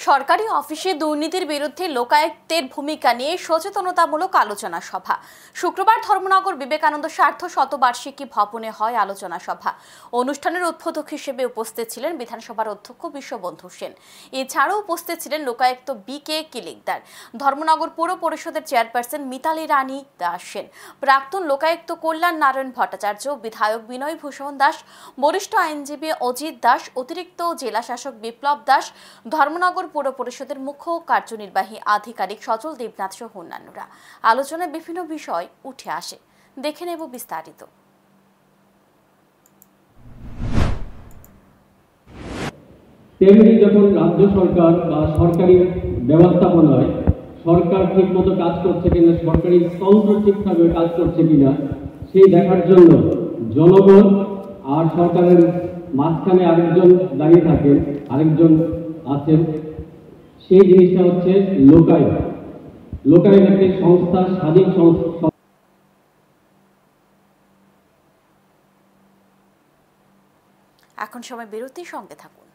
সরকারি অফিসে দুর্নীতির বিরুদ্ধে লোকায়ুক্তের ভূমিকা নিয়ে সচেতনতামূলক আলোচনা সভা। শুক্রবার ধর্মনগর বিবেকানন্দ স্বার্থ শতবার্ষিকী ভবনে হয় আলোচনা সভা। অনুষ্ঠানের উদ্বোধক হিসেবে উপস্থিত ছিলেন বিধানসভার অধ্যক্ষ বিশ্ববন্ধু সেন। এছাড়াও উপস্থিত ছিলেন লোকায়ুক্ত বি.কে. কিলিকদার, ধর্মনগর পৌর পরিষদের চেয়ারপারসন মিতালি রানী দাস সেন, প্রাক্তন লোকায়ুক্ত কল্যাণ নারায়ণ ভট্টাচার্য, বিধায়ক বিনয় ভূষণ দাস, বরিষ্ঠ আইনজীবী অজিত দাস, অতিরিক্ত জেলা শাসক বিপ্লব দাস, ধর্মনগর পৌর পরিষদের মুখ্য কার্যনির্বাহী আধিকারিক সজল দেবনাথ সহ অন্যান্যরা। আলোচনায় বিভিন্ন বিষয় উঠে আসে, দেখে নেব বিস্তারিত। তেমনি যখন রাজ্য সরকার বা সরকারি ব্যবস্থাপনায় সরকার ঠিকমতো কাজ করছে কিনা, সরকারি তন্ত্র ঠিকভাবে কাজ করছে কিনা সেই দেখার জন্য জনগণ আর সরকারের মাঝখানে আরেকজন দাঁড়িয়ে থাকেন, আরেকজন আছেন, সেই জিনিসটা হচ্ছে লোকায়ুক্ত। লোকায়ুক্ত একটি সংস্থা, স্বাধীন সংস্থা। এখন সময় বিরতির সঙ্গে থাকুন।